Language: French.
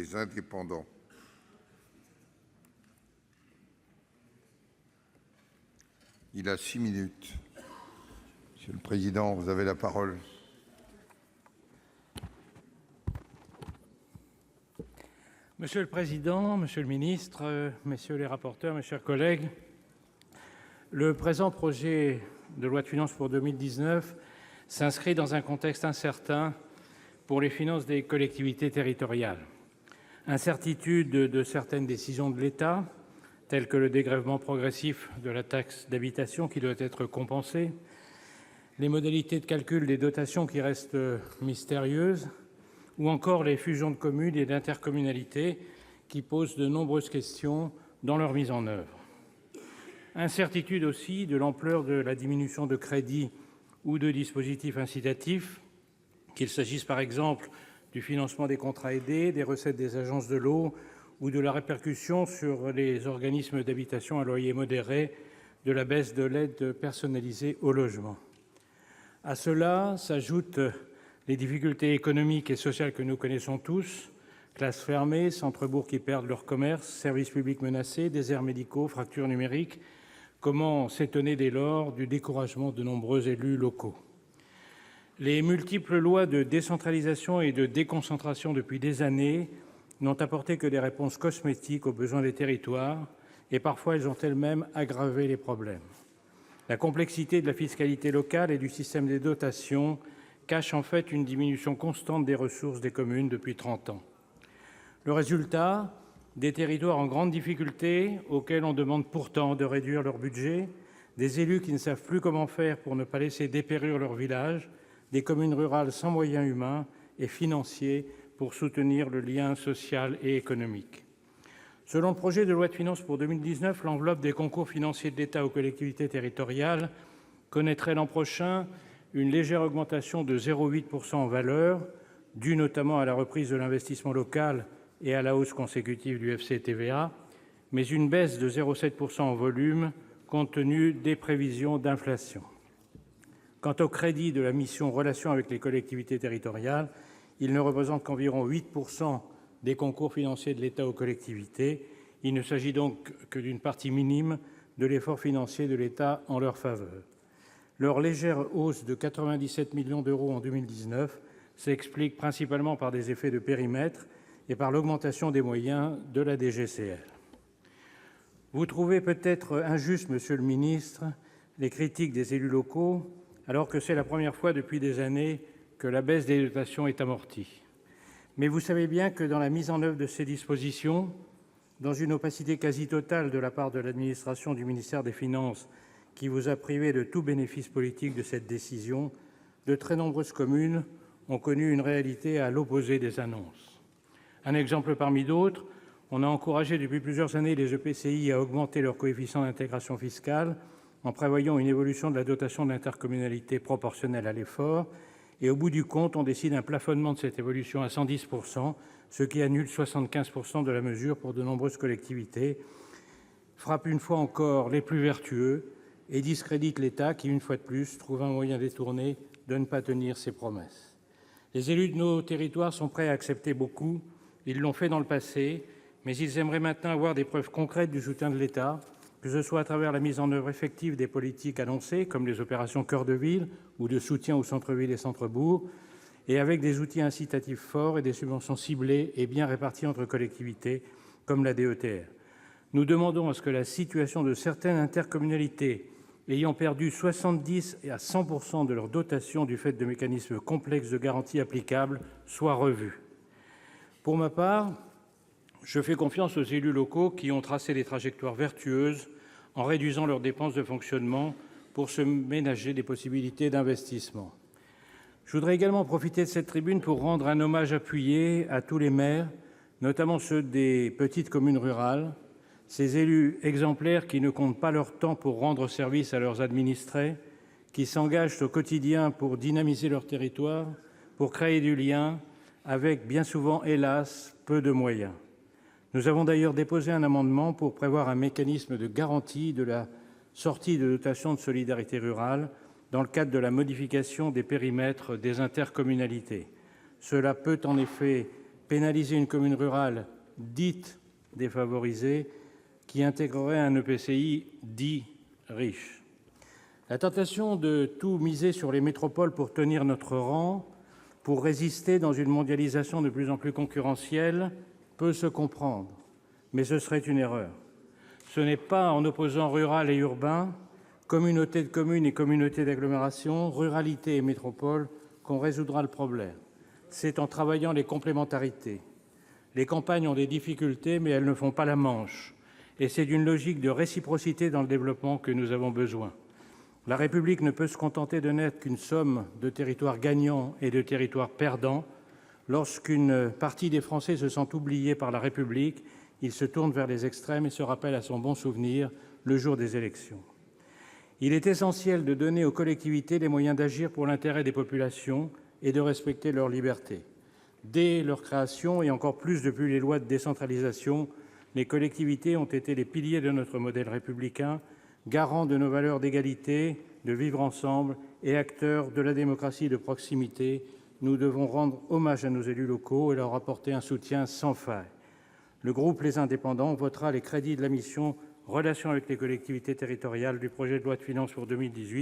Les indépendants. Il a 6 minutes. Monsieur le Président, vous avez la parole. Monsieur le Président, Monsieur le Ministre, Messieurs les rapporteurs, mes chers collègues, le présent projet de loi de finances pour 2019 s'inscrit dans un contexte incertain pour les finances des collectivités territoriales. Incertitude de certaines décisions de l'État, telles que le dégrèvement progressif de la taxe d'habitation qui doit être compensée, les modalités de calcul des dotations qui restent mystérieuses, ou encore les fusions de communes et d'intercommunalités qui posent de nombreuses questions dans leur mise en œuvre. Incertitude aussi de l'ampleur de la diminution de crédits ou de dispositifs incitatifs, qu'il s'agisse par exemple du financement des contrats aidés, des recettes des agences de l'eau ou de la répercussion sur les organismes d'habitation à loyer modéré de la baisse de l'aide personnalisée au logement. À cela s'ajoutent les difficultés économiques et sociales que nous connaissons tous, classes fermées, centres-bourgs qui perdent leur commerce, services publics menacés, déserts médicaux, fractures numériques. Comment s'étonner dès lors du découragement de nombreux élus locaux ? Les multiples lois de décentralisation et de déconcentration depuis des années n'ont apporté que des réponses cosmétiques aux besoins des territoires, et parfois elles ont elles-mêmes aggravé les problèmes. La complexité de la fiscalité locale et du système des dotations cache en fait une diminution constante des ressources des communes depuis 30 ans. Le résultat, des territoires en grande difficulté auxquels on demande pourtant de réduire leur budget, des élus qui ne savent plus comment faire pour ne pas laisser dépérir leur village, des communes rurales sans moyens humains et financiers pour soutenir le lien social et économique. Selon le projet de loi de finances pour 2019, l'enveloppe des concours financiers de l'État aux collectivités territoriales connaîtrait l'an prochain une légère augmentation de 0,8 % en valeur, due notamment à la reprise de l'investissement local et à la hausse consécutive du FCTVA, mais une baisse de 0,7 % en volume, compte tenu des prévisions d'inflation. Quant au crédit de la mission « Relations avec les collectivités territoriales », il ne représente qu'environ 8 % des concours financiers de l'État aux collectivités. Il ne s'agit donc que d'une partie minime de l'effort financier de l'État en leur faveur. Leur légère hausse de 97 millions d'euros en 2019 s'explique principalement par des effets de périmètre et par l'augmentation des moyens de la DGCL. Vous trouvez peut-être injuste, Monsieur le ministre, les critiques des élus locaux, alors que c'est la première fois depuis des années que la baisse des dotations est amortie. Mais vous savez bien que dans la mise en œuvre de ces dispositions, dans une opacité quasi totale de la part de l'administration du ministère des Finances, qui vous a privé de tout bénéfice politique de cette décision, de très nombreuses communes ont connu une réalité à l'opposé des annonces. Un exemple parmi d'autres, on a encouragé depuis plusieurs années les EPCI à augmenter leur coefficient d'intégration fiscale en prévoyant une évolution de la dotation de l'intercommunalité proportionnelle à l'effort, et au bout du compte, on décide un plafonnement de cette évolution à 110 %, ce qui annule 75 % de la mesure pour de nombreuses collectivités, frappe une fois encore les plus vertueux et discrédite l'État qui, une fois de plus, trouve un moyen détourné de ne pas tenir ses promesses. Les élus de nos territoires sont prêts à accepter beaucoup, ils l'ont fait dans le passé, mais ils aimeraient maintenant avoir des preuves concrètes du soutien de l'État, que ce soit à travers la mise en œuvre effective des politiques annoncées, comme les opérations Cœur de ville ou de soutien aux centres-villes et centres-bourgs, et avec des outils incitatifs forts et des subventions ciblées et bien réparties entre collectivités, comme la DETR. Nous demandons à ce que la situation de certaines intercommunalités ayant perdu 70 à 100 % de leur dotation du fait de mécanismes complexes de garantie applicables soit revue. Pour ma part, je fais confiance aux élus locaux qui ont tracé des trajectoires vertueuses en réduisant leurs dépenses de fonctionnement pour se ménager des possibilités d'investissement. Je voudrais également profiter de cette tribune pour rendre un hommage appuyé à tous les maires, notamment ceux des petites communes rurales, ces élus exemplaires qui ne comptent pas leur temps pour rendre service à leurs administrés, qui s'engagent au quotidien pour dynamiser leur territoire, pour créer du lien, avec bien souvent, hélas, peu de moyens. Nous avons d'ailleurs déposé un amendement pour prévoir un mécanisme de garantie de la sortie de dotation de solidarité rurale dans le cadre de la modification des périmètres des intercommunalités. Cela peut en effet pénaliser une commune rurale dite défavorisée qui intégrerait un EPCI dit riche. La tentation de tout miser sur les métropoles pour tenir notre rang, pour résister dans une mondialisation de plus en plus concurrentielle, peut se comprendre, mais ce serait une erreur. Ce n'est pas en opposant rural et urbain, communauté de communes et communauté d'agglomération, ruralité et métropole qu'on résoudra le problème. C'est en travaillant les complémentarités. Les campagnes ont des difficultés, mais elles ne font pas la manche. Et c'est d'une logique de réciprocité dans le développement que nous avons besoin. La République ne peut se contenter de n'être qu'une somme de territoires gagnants et de territoires perdants. Lorsqu'une partie des Français se sent oubliée par la République, ils se tournent vers les extrêmes et se rappellent à son bon souvenir le jour des élections. Il est essentiel de donner aux collectivités les moyens d'agir pour l'intérêt des populations et de respecter leurs libertés. Dès leur création, et encore plus depuis les lois de décentralisation, les collectivités ont été les piliers de notre modèle républicain, garants de nos valeurs d'égalité, de vivre ensemble et acteurs de la démocratie de proximité. Nous devons rendre hommage à nos élus locaux et leur apporter un soutien sans faille. Le groupe Les Indépendants votera les crédits de la mission « Relations avec les collectivités territoriales » du projet de loi de finances pour 2018